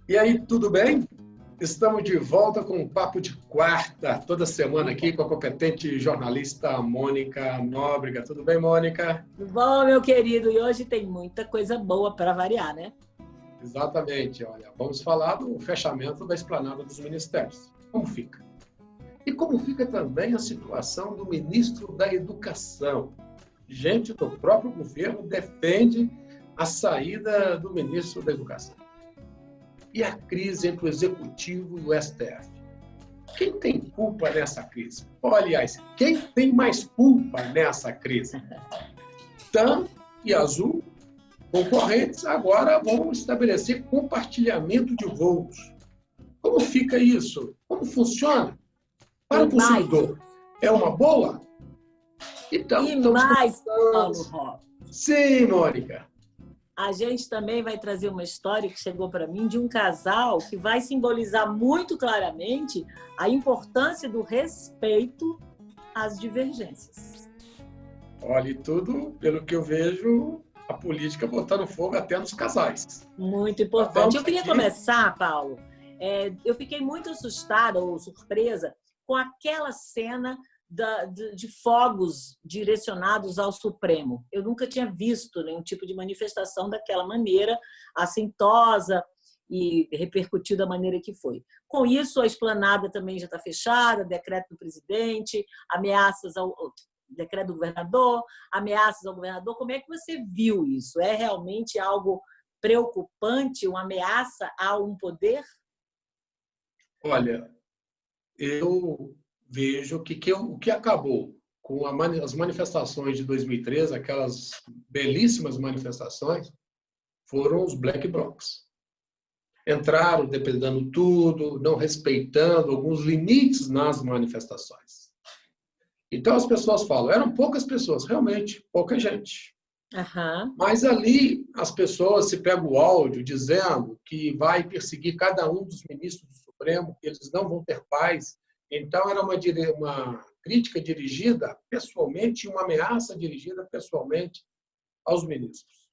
E aí, tudo bem? Estamos de volta com um papo de quarta, toda semana aqui com a competente jornalista Mônica Nóbrega. Tudo bem, Mônica? Tudo bom, meu querido? E hoje tem muita coisa boa para variar, né? Exatamente. Olha, vamos falar do fechamento da esplanada dos ministérios. Como fica? E como fica também a situação do ministro da Educação? Gente do próprio governo defende a saída do ministro da Educação. E a crise entre o Executivo e o STF? Quem tem culpa nessa crise? Aliás, quem tem mais culpa nessa crise? TAM e Azul, concorrentes, agora vão estabelecer compartilhamento de voos. Como fica isso? Como funciona? Para o consumidor, é uma boa? Então, e mais, Paulo Roque. Sim, Mônica. A gente também vai trazer uma história que chegou para mim de um casal que vai simbolizar muito claramente a importância do respeito às divergências. Olha, e tudo, pelo que eu vejo, a política botando fogo até nos casais. Muito importante. Eu queria começar, Paulo. Eu fiquei muito assustada ou surpresa com aquela cena de fogos direcionados ao Supremo. Eu nunca tinha visto nenhum tipo de manifestação daquela maneira, assintosa e repercutiu da maneira que foi. Com isso, a esplanada também já está fechada, decreto do presidente, ameaças ao decreto do governador, ameaças ao governador. Como é que você viu isso? É realmente algo preocupante, uma ameaça a um poder? Olha, eu vejo que o que acabou com as manifestações de 2013, aquelas belíssimas manifestações, foram os black blocs. Entraram depredando tudo, não respeitando alguns limites nas manifestações. Então as pessoas falam, eram poucas pessoas, realmente, pouca gente. Uhum. Mas ali as pessoas se pegam o áudio dizendo que vai perseguir cada um dos ministros do Supremo, que eles não vão ter paz. Então, era uma crítica dirigida pessoalmente e uma ameaça dirigida pessoalmente aos ministros.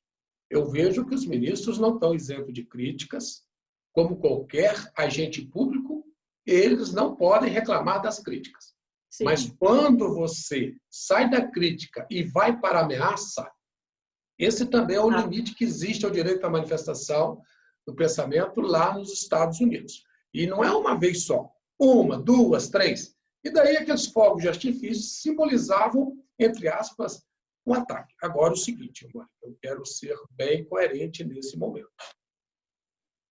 Eu vejo que os ministros não estão isentos de críticas, como qualquer agente público, eles não podem reclamar das críticas. Sim. Mas quando você sai da crítica e vai para a ameaça, esse também é o limite que existe ao direito à manifestação do pensamento lá nos Estados Unidos. E não é uma vez só. Uma, duas, três. E daí aqueles fogos de artifício simbolizavam, entre aspas, um ataque. Agora o seguinte, eu quero ser bem coerente nesse momento.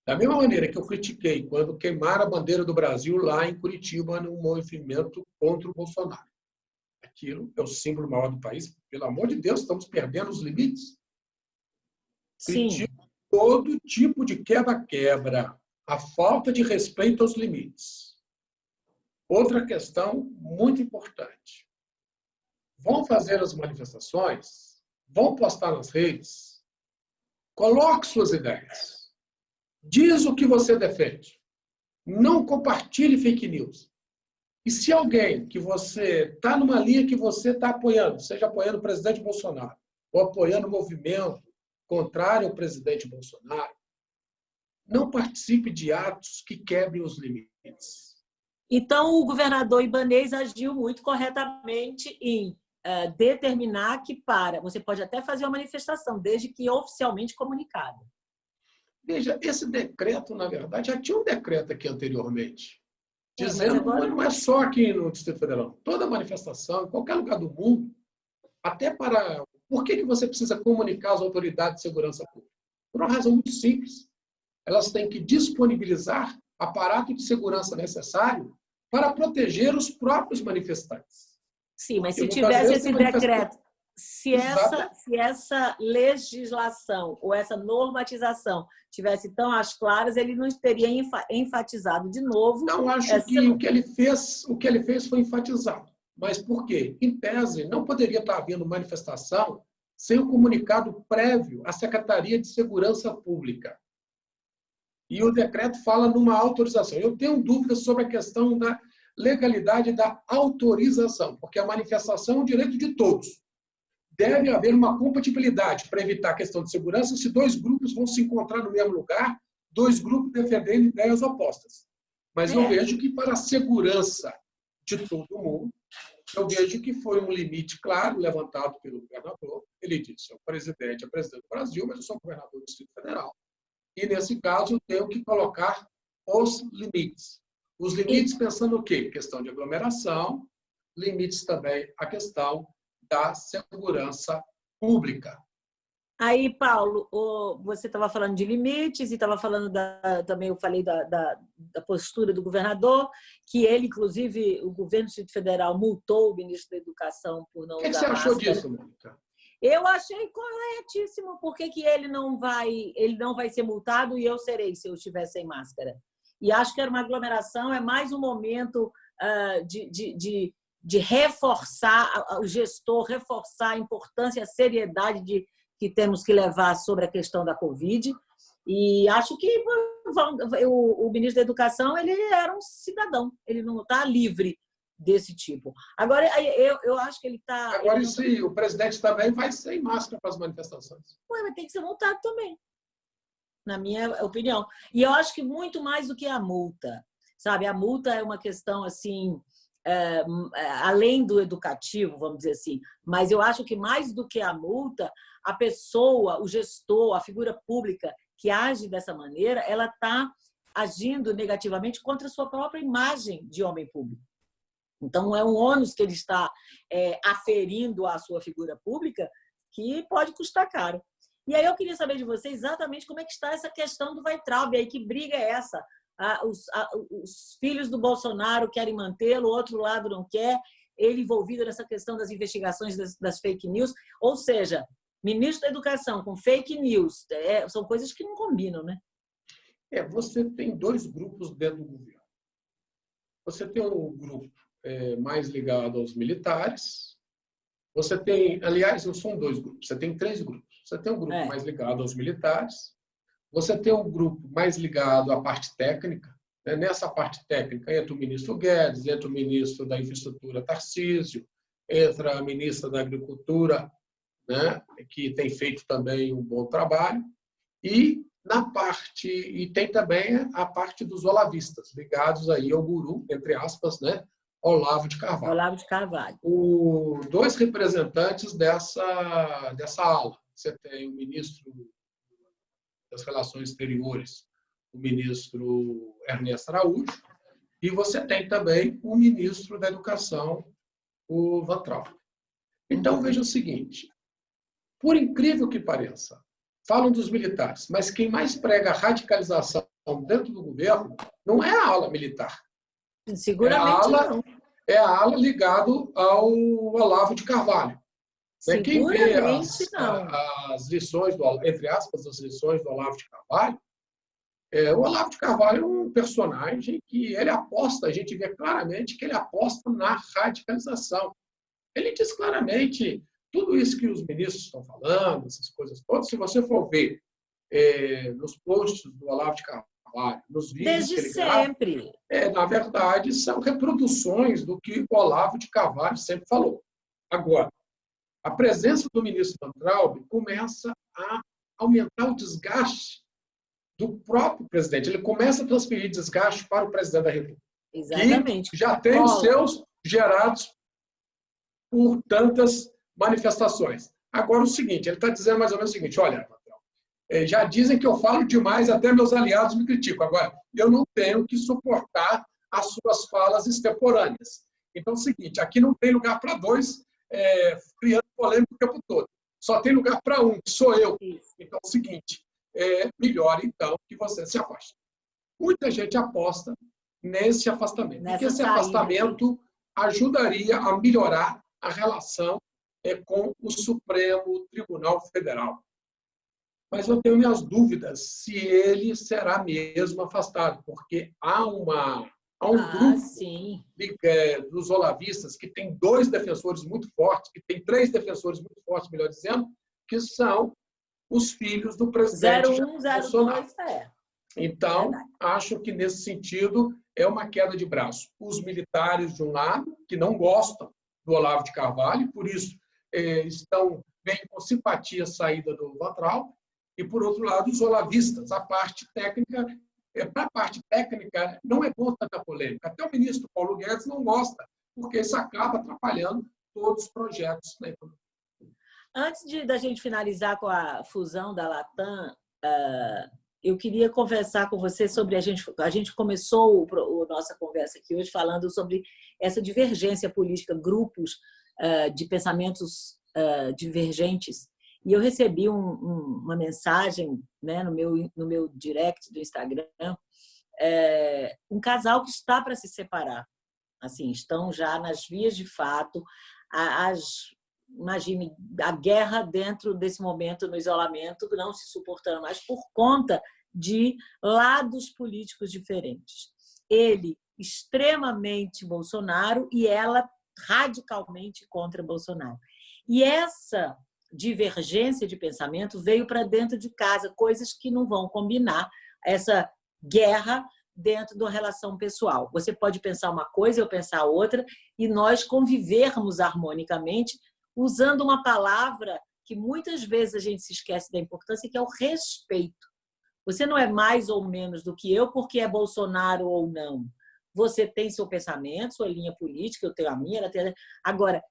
Da mesma maneira que eu critiquei quando queimaram a bandeira do Brasil lá em Curitiba, num movimento contra o Bolsonaro. Aquilo é o símbolo maior do país. Pelo amor de Deus, estamos perdendo os limites. Sim. Critico todo tipo de quebra-quebra, a falta de respeito aos limites. Outra questão muito importante. Vão fazer as manifestações, vão postar nas redes, coloque suas ideias. Diz o que você defende. Não compartilhe fake news. E se alguém que você está numa linha que você está apoiando, seja apoiando o presidente Bolsonaro, ou apoiando o movimento contrário ao presidente Bolsonaro, não participe de atos que quebrem os limites. Então, o governador Ibanez agiu muito corretamente em determinar que você pode até fazer uma manifestação, desde que oficialmente comunicada. Veja, esse decreto, na verdade, já tinha um decreto aqui anteriormente, dizendo que não é só aqui no Distrito Federal, toda manifestação, em qualquer lugar do mundo, até para... Por que você precisa comunicar às autoridades de segurança pública? Por uma razão muito simples. Elas têm que disponibilizar aparato de segurança necessário para proteger os próprios manifestantes. Sim, mas se tivesse esse decreto, se essa legislação ou essa normatização tivesse tão às claras, ele não teria enfatizado de novo. Não, acho que o que ele fez foi enfatizado. Mas por quê? Em tese, não poderia estar havendo manifestação sem o comunicado prévio à Secretaria de Segurança Pública. E o decreto fala numa autorização. Eu tenho dúvidas sobre a questão da legalidade da autorização, porque a manifestação é um direito de todos. Deve haver uma compatibilidade para evitar a questão de segurança se dois grupos vão se encontrar no mesmo lugar dois grupos defendendo ideias opostas. Mas eu vejo que, para a segurança de todo mundo, eu vejo que foi um limite claro levantado pelo governador. Ele disse: o presidente é presidente do Brasil, mas eu sou governador do Distrito Federal. E, nesse caso, eu tenho que colocar os limites. Os limites pensando o quê? Questão de aglomeração, limites também a questão da segurança pública. Aí, Paulo, você estava falando de limites e estava falando também, eu falei da postura do governador, que ele, inclusive, o governo do Distrito Federal multou o ministro da Educação por não usar máscara. O que você achou disso, Mônica? Eu achei corretíssimo. Por que ele não vai ser multado e eu serei se eu estiver sem máscara? E acho que era uma aglomeração, é mais um momento de reforçar, o gestor reforçar a importância, a seriedade que temos que levar sobre a questão da Covid. E acho que o ministro da Educação ele era um cidadão, ele não está livre desse tipo. Agora, eu acho que ele está... Agora, o presidente também vai sem máscara para as manifestações. Mas tem que ser multado também, na minha opinião. E eu acho que muito mais do que a multa, sabe? A multa é uma questão, assim, além do educativo, vamos dizer assim, mas eu acho que mais do que a multa, a pessoa, o gestor, a figura pública que age dessa maneira, ela está agindo negativamente contra a sua própria imagem de homem público. Então, é um ônus que ele está aferindo à sua figura pública que pode custar caro. E aí eu queria saber de você exatamente como é que está essa questão do Weintraub, aí que briga é essa? Os filhos do Bolsonaro querem mantê-lo, o outro lado não quer, ele envolvido nessa questão das investigações das fake news, ou seja, ministro da Educação com fake news, são coisas que não combinam, né? Você tem dois grupos dentro do governo. Você tem um grupo mais ligado aos militares. Você tem, aliás, não são dois grupos, você tem três grupos. Você tem um grupo mais ligado aos militares, você tem um grupo mais ligado à parte técnica. Nessa parte técnica entra o ministro Guedes, entra o ministro da Infraestrutura Tarcísio, entra a ministra da Agricultura, né, que tem feito também um bom trabalho, e tem também a parte dos olavistas, ligados aí ao guru, entre aspas, né, Olavo de Carvalho. Olavo de Carvalho. Dois representantes dessa ala. Você tem o ministro das Relações Exteriores, o ministro Ernesto Araújo, e você tem também o ministro da Educação, o Weintraub. Então, veja o seguinte, por incrível que pareça, falam dos militares, mas quem mais prega a radicalização dentro do governo não é a ala militar. Seguramente não. É a ala ligado ao Olavo de Carvalho. Quem vê as lições, entre aspas, as lições do Olavo de Carvalho, o Olavo de Carvalho é um personagem que ele aposta, a gente vê claramente que ele aposta na radicalização. Ele diz claramente tudo isso que os ministros estão falando, essas coisas todas, se você for ver nos posts do Olavo de Carvalho, nos vídeos desde que ele grava, sempre. Na verdade, são reproduções do que o Olavo de Carvalho sempre falou. Agora, a presença do ministro Weintraub começa a aumentar o desgaste do próprio presidente. Ele começa a transferir desgaste para o presidente da República. Exatamente. Que já tem os seus gerados por tantas manifestações. Agora, o seguinte, ele está dizendo mais ou menos o seguinte, olha, já dizem que eu falo demais, até meus aliados me criticam. Agora, eu não tenho que suportar as suas falas extemporâneas. Então, é o seguinte, aqui não tem lugar para dois, criando polêmica o tempo todo. Só tem lugar para um, que sou eu. Então, é o seguinte, melhor, então, que você se afaste. Muita gente aposta nesse afastamento. Porque esse afastamento ajudaria a melhorar a relação com o Supremo Tribunal Federal. Mas eu tenho minhas dúvidas se ele será mesmo afastado, porque há um grupo dos olavistas que tem dois defensores muito fortes, que tem três defensores muito fortes, melhor dizendo, que são os filhos do presidente 01, 02, Então, acho que nesse sentido é uma queda de braço. Os militares, de um lado, que não gostam do Olavo de Carvalho, por isso estão bem com simpatia a saída do Weintraub, e, por outro lado, os olavistas. A parte técnica, para a parte técnica, não é bom tanta polêmica. Até o ministro Paulo Guedes não gosta, porque isso acaba atrapalhando todos os projetos da economia. Antes da gente finalizar com a fusão da Latam, eu queria conversar com você sobre... A gente começou a nossa conversa aqui hoje falando sobre essa divergência política, grupos de pensamentos divergentes. E eu recebi uma mensagem, né, no meu direct do Instagram, um casal que está para se separar. Assim, estão já nas vias de fato. Imagine a guerra dentro desse momento, no isolamento, não se suportando mais por conta de lados políticos diferentes. Ele extremamente Bolsonaro e ela radicalmente contra Bolsonaro. E essa divergência de pensamento veio para dentro de casa, coisas que não vão combinar, essa guerra dentro da relação pessoal. Você pode pensar uma coisa, eu pensar outra, e nós convivermos harmonicamente usando uma palavra que muitas vezes a gente se esquece da importância, que é o respeito. Você não é mais ou menos do que eu porque é Bolsonaro ou não. Você tem seu pensamento, sua linha política, eu tenho a minha, ela tem a... Agora,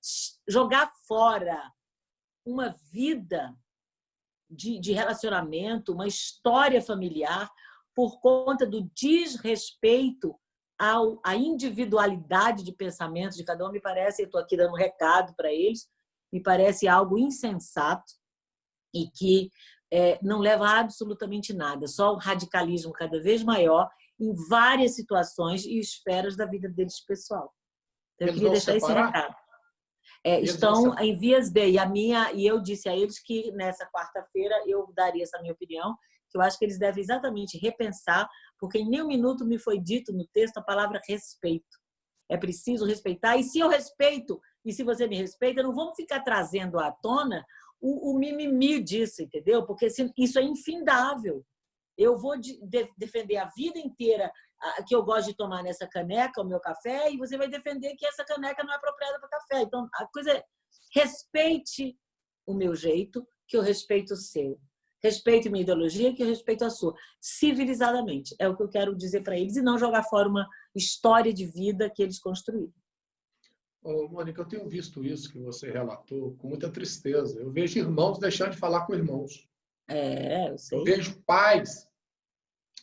jogar fora uma vida de relacionamento, uma história familiar, por conta do desrespeito à individualidade de pensamento de cada um, me parece, eu estou aqui dando um recado para eles, me parece algo insensato e que não leva a absolutamente nada, só o radicalismo cada vez maior em várias situações e esferas da vida deles pessoal. Então, eu queria deixar esse recado. Estão em vias de... E eu disse a eles que nessa quarta-feira eu daria essa minha opinião, que eu acho que eles devem exatamente repensar, porque em nenhum minuto me foi dito no texto a palavra respeito. É preciso respeitar, e se eu respeito, e se você me respeita, não vamos ficar trazendo à tona o mimimi disso, entendeu? Porque isso é infindável. Eu vou defender a vida inteira que eu gosto de tomar nessa caneca o meu café, e você vai defender que essa caneca não é apropriada para café. Então, a coisa é: respeite o meu jeito, que eu respeito o seu. Respeite minha ideologia, que eu respeito a sua. Civilizadamente. É o que eu quero dizer para eles, e não jogar fora uma história de vida que eles construíram. Mônica, eu tenho visto isso que você relatou com muita tristeza. Eu vejo irmãos deixando de falar com irmãos. Eu sei. Eu vejo pais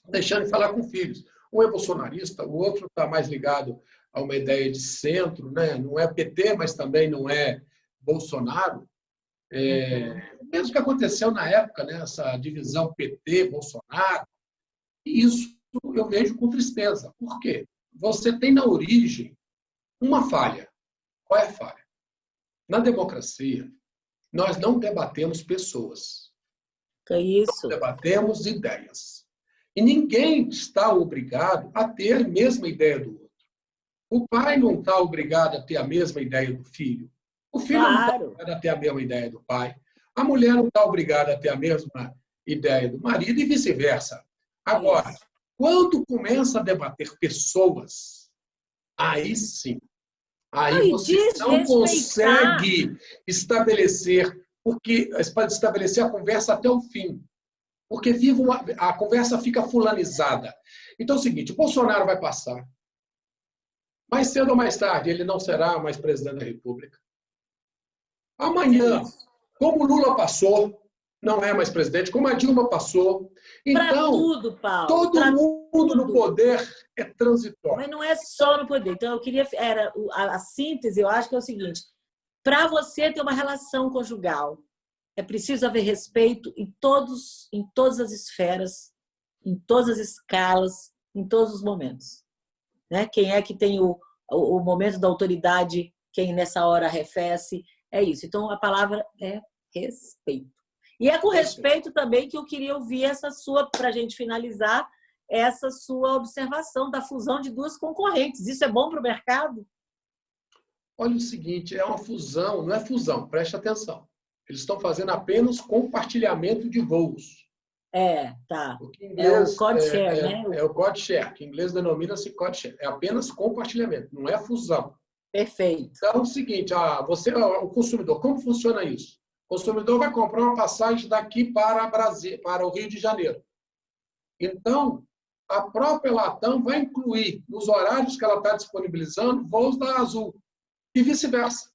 deixando de falar com filhos. Um é bolsonarista, o outro está mais ligado a uma ideia de centro, né? Não é PT, mas também não é Bolsonaro. Mesmo que aconteceu na época, né? Essa divisão PT-Bolsonaro, isso eu vejo com tristeza. Por quê? Você tem na origem uma falha. Qual é a falha? Na democracia, nós não debatemos pessoas. Isso. Nós debatemos ideias. E ninguém está obrigado a ter a mesma ideia do outro. O pai não está obrigado a ter a mesma ideia do filho. O filho não está obrigado a ter a mesma ideia do pai. A mulher não está obrigada a ter a mesma ideia do marido e vice-versa. Agora, quando começa a debater pessoas, aí sim. Aí você não consegue estabelecer, pode estabelecer a conversa até o fim. Porque a conversa fica fulanizada. Então é o seguinte: o Bolsonaro vai passar. Mais cedo ou mais tarde, ele não será mais presidente da República. Amanhã, como o Lula passou, não é mais presidente, como a Dilma passou. Então, tudo, Paulo, todo mundo no poder é transitório. Mas não é só no poder. Então, eu queria... a síntese, eu acho que é o seguinte: para você ter uma relação conjugal, é preciso haver respeito em todas as esferas, em todas as escalas, em todos os momentos. Né? Quem é que tem o momento da autoridade, quem nessa hora arrefece, é isso. Então, a palavra é respeito. E é com respeito também que eu queria ouvir para a gente finalizar, essa sua observação da fusão de duas concorrentes. Isso é bom para o mercado? Olha o seguinte, é uma fusão, não é fusão, preste atenção. Eles estão fazendo apenas compartilhamento de voos. Tá. Inglês, é o code share, né? É o code share, que em inglês denomina-se code share. É apenas compartilhamento, não é fusão. Perfeito. Então, é o seguinte, o consumidor, como funciona isso? O consumidor vai comprar uma passagem daqui para Brasília, para o Rio de Janeiro. Então, a própria Latam vai incluir nos horários que ela está disponibilizando voos da Azul e vice-versa.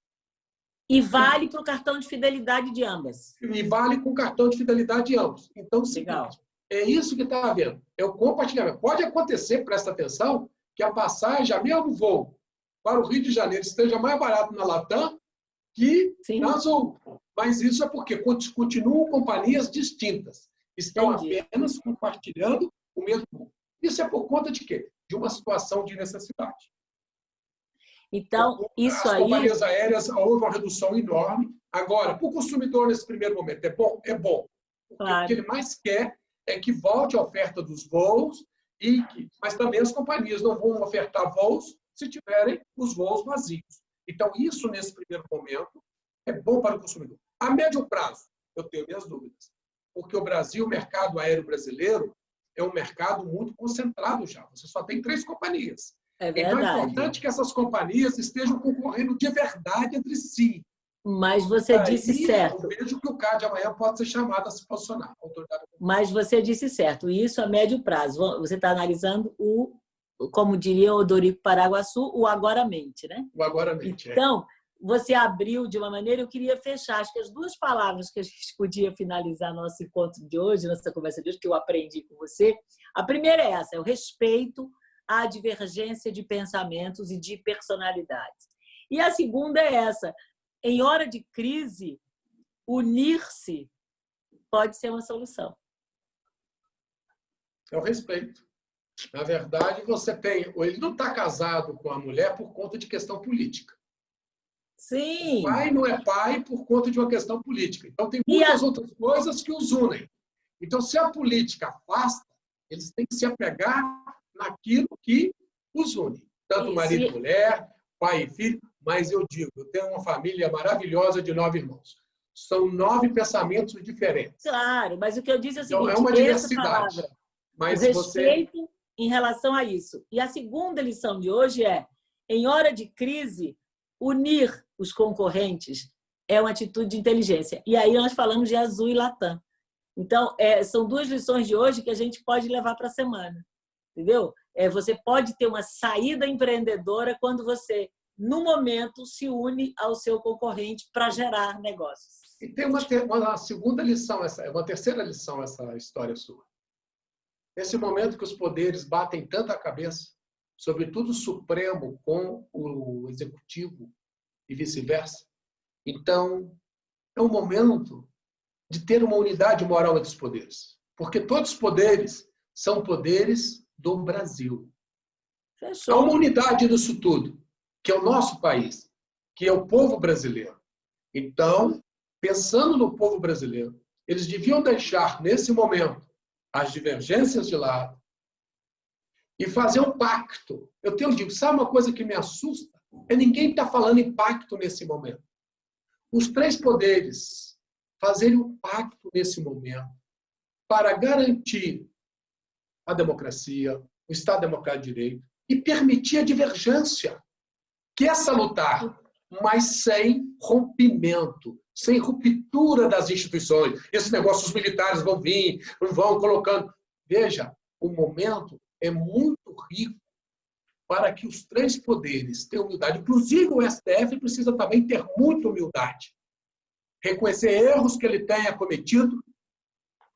E vale para o cartão de fidelidade de ambas. E vale com o cartão de fidelidade de ambos. Então, legal. É isso que está havendo. É o compartilhamento. Pode acontecer, presta atenção, que a passagem, a mesmo voo para o Rio de Janeiro, esteja mais barato na Latam que na Azul. Mas isso é porque continuam companhias distintas. Estão apenas compartilhando o mesmo voo. Isso é por conta de quê? De uma situação de necessidade. Então, isso aí... As companhias aéreas, houve uma redução enorme. Agora, para o consumidor, nesse primeiro momento, é bom? É bom. Claro. O que ele mais quer é que volte a oferta dos voos, mas também as companhias não vão ofertar voos se tiverem os voos vazios. Então, isso, nesse primeiro momento, é bom para o consumidor. A médio prazo, eu tenho minhas dúvidas. Porque o Brasil, o mercado aéreo brasileiro, é um mercado muito concentrado já. Você só tem 3 companhias. É verdade. Então, é importante que essas companhias estejam concorrendo de verdade entre si. Mas você disse certo. Eu vejo que o CAD amanhã pode ser chamado a se posicionar. Mas você disse certo. Isso a médio prazo. Você está analisando como diria o Dorico Paraguaçu, o agoramente, né? O agoramente, Então, você abriu de uma maneira, eu queria fechar. Acho que as 2 palavras que a gente podia finalizar nosso encontro de hoje, nossa conversa de hoje, que eu aprendi com você. A primeira é essa, é o respeito à divergência de pensamentos e de personalidades. E a segunda é essa, em hora de crise, unir-se pode ser uma solução. É o respeito. Na verdade, ele não está casado com a mulher por conta de questão política. Sim. O pai não é pai por conta de uma questão política. Então, tem muitas outras coisas que os unem. Então, se a política afasta, eles têm que se apegar naquilo que os une. Tanto marido e mulher, pai e filho. Mas eu digo, eu tenho uma família maravilhosa de 9 irmãos. São 9 pensamentos diferentes. Claro, mas o que eu disse é o seguinte... Então, é uma diversidade. Mas o respeito em relação a isso. E a segunda lição de hoje é, em hora de crise, unir os concorrentes é uma atitude de inteligência. E aí nós falamos de Azul e Latam. Então, são 2 lições de hoje que a gente pode levar para a semana. Entendeu? Você pode ter uma saída empreendedora quando você, no momento, se une ao seu concorrente para gerar negócios. E tem uma segunda lição, uma terceira lição, essa história sua. Nesse momento que os poderes batem tanto a cabeça, sobretudo o Supremo com o Executivo e vice-versa, então é um momento de ter uma unidade moral entre os poderes. Porque todos os poderes são poderes do Brasil. Fechou. Há uma unidade nisso tudo, que é o nosso país, que é o povo brasileiro. Então, pensando no povo brasileiro, eles deviam deixar, nesse momento, as divergências de lado e fazer um pacto. Eu digo, sabe uma coisa que me assusta? Ninguém está falando em pacto nesse momento. Os 3 poderes fazerem um pacto nesse momento para garantir a democracia, o Estado Democrático de Direito e permitir a divergência, que é salutar, mas sem rompimento, sem ruptura das instituições. Esse negócio, os militares vão vir, vão colocando... Veja, o momento é muito rico para que os 3 poderes tenham humildade. Inclusive, o STF precisa também ter muita humildade. Reconhecer erros que ele tenha cometido.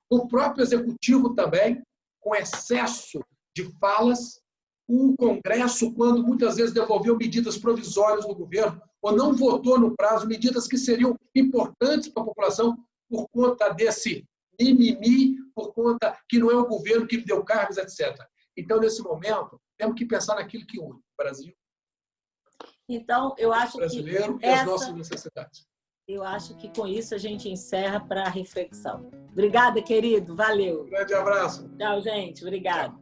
O próprio Executivo também, com excesso de falas. O Congresso, quando muitas vezes devolveu medidas provisórias do governo, ou não votou no prazo, medidas que seriam importantes para a população por conta desse mimimi, por conta que não é o governo que lhe deu cargos, etc. Então, nesse momento, temos que pensar naquilo que une o Brasil. Então, eu acho brasileiro e as nossas necessidades. Eu acho que com isso a gente encerra para a reflexão. Obrigada, querido. Valeu. Um grande abraço. Tchau, gente. Obrigada.